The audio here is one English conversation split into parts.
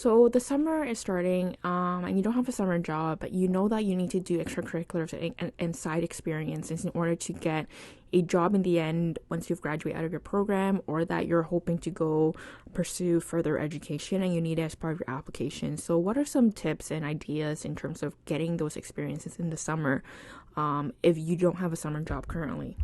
So the summer is starting, and you don't have a summer job, but you know that you need to do extracurriculars and side experiences in order to get a job in the end once you've graduated out of your program, or that you're hoping to go pursue further education and you need it as part of your application. So what are some tips and ideas in terms of getting those experiences in the summer, if you don't have a summer job currently?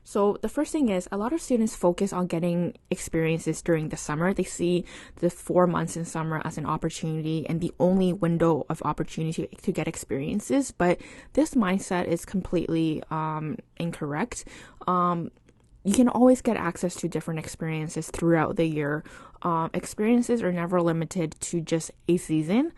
So the first thing is a lot of students focus on getting experiences during the summer. They see the 4 months in summer as an opportunity and the only window of opportunity to get experiences. But this mindset is completely incorrect. You can always get access to different experiences throughout the year. Experiences are never limited to just a season.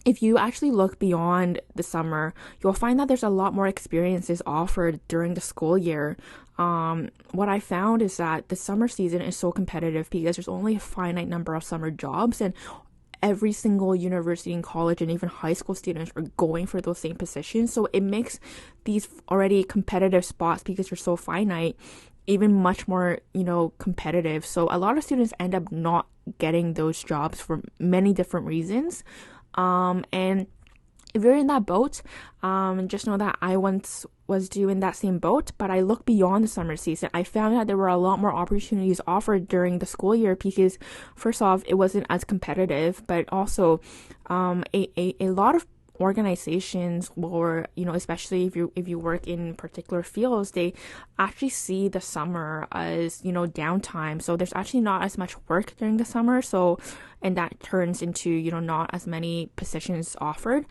If you actually look beyond the summer, you'll find that there's a lot more experiences offered during the school year. What I found is that the summer season is so competitive because there's only a finite number of summer jobs, and every single university and college and even high school students are going for those same positions. So it makes these already competitive spots, because they're so finite, even much more, competitive. So a lot of students end up not getting those jobs for many different reasons. And if you're in that boat, just know that I once was doing that same boat, but I looked beyond the summer season. I found that there were a lot more opportunities offered during the school year because, first off, it wasn't as competitive, but also a lot of organizations, or especially if you work in particular fields, they actually see the summer as downtime. So there's actually not as much work during the summer, and that turns into not as many positions offered.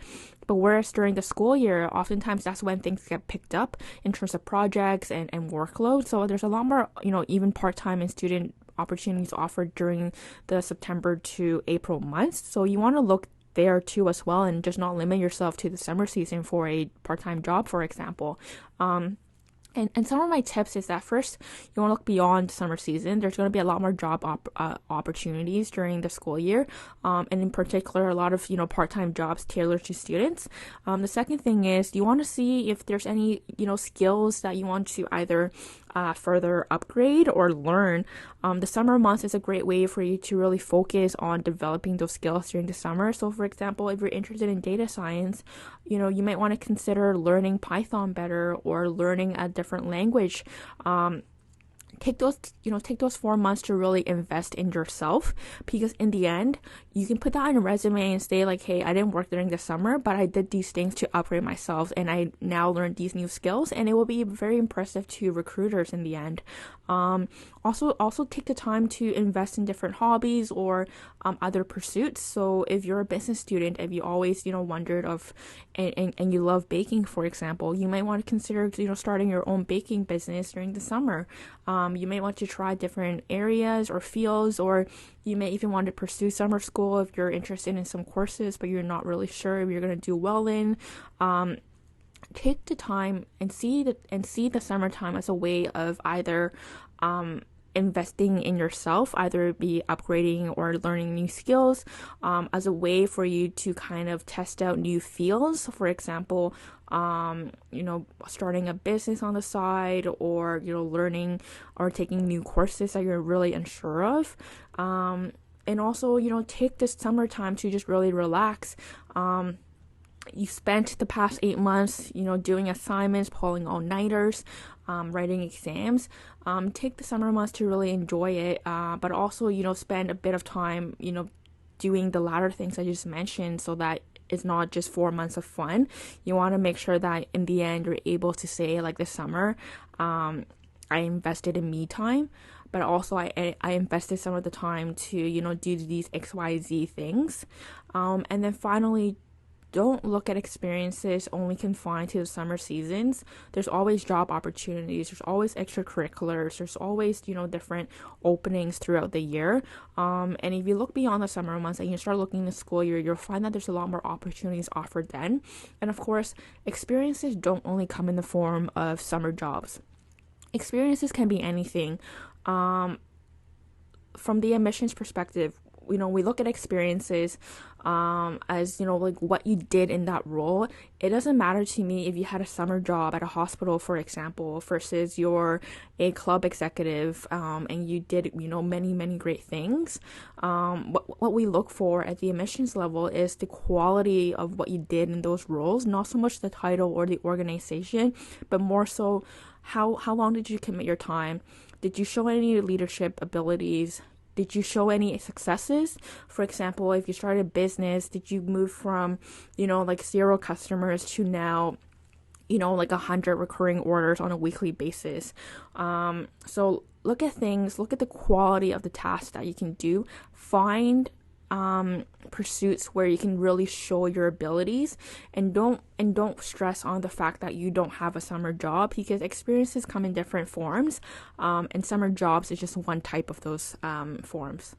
But whereas during the school year, oftentimes that's when things get picked up in terms of projects and workload. So there's a lot more even part-time and student opportunities offered during the September to April months. So you want to look there too as well, and just not limit yourself to the summer season for a part-time job, for example. And some of my tips is that first, you want to look beyond summer season. There's going to be a lot more job opportunities during the school year, and in particular, a lot of part-time jobs tailored to students. The second thing is you want to see if there's any skills that you want to either further upgrade or learn. The summer months is a great way for you to really focus on developing those skills during the summer. So, for example, if you're interested in data science, you might want to consider learning Python better or learning a different language. Take those 4 months to really invest in yourself, because in the end, you can put that on a resume and say like, hey, I didn't work during the summer, but I did these things to upgrade myself and I now learned these new skills, and it will be very impressive to recruiters in the end. Also take the time to invest in different hobbies or other pursuits. So if you're a business student, if you always wondered of and you love baking, for example, you might want to consider starting your own baking business during the summer. You may want to try different areas or fields, or you may even want to pursue summer school if you're interested in some courses but you're not really sure if you're going to do well in. Take the time and see the summertime as a way of either investing in yourself, either be upgrading or learning new skills, as a way for you to kind of test out new fields. For example, starting a business on the side, or learning or taking new courses that you're really unsure of. And also, take this summertime to just really relax. You spent the past 8 months, doing assignments, pulling all-nighters, writing exams. Take the summer months to really enjoy it, but also, spend a bit of time, doing the latter things I just mentioned, so that it's not just 4 months of fun. You want to make sure that in the end, you're able to say, like, this summer, I invested in me time, but also I invested some of the time to, do these XYZ things. And then finally, don't look at experiences only confined to the summer seasons. There's always job opportunities. There's always extracurriculars. There's always, different openings throughout the year. And if you look beyond the summer months and you start looking in the school year, you'll find that there's a lot more opportunities offered then. And of course, experiences don't only come in the form of summer jobs. Experiences can be anything. From the admissions perspective, we look at experiences as, like what you did in that role. It doesn't matter to me if you had a summer job at a hospital, for example, versus you're a club executive, and you did, many, many great things. What we look for at the admissions level is the quality of what you did in those roles, not so much the title or the organization, but more so how long did you commit your time? Did you show any leadership abilities? Did you show any successes? For example, if you started a business, did you move from, like 0 customers to now, like 100 recurring orders on a weekly basis? So look at the quality of the tasks that you can do. Find pursuits where you can really show your abilities, and don't stress on the fact that you don't have a summer job, because experiences come in different forms, and summer jobs is just one type of those forms.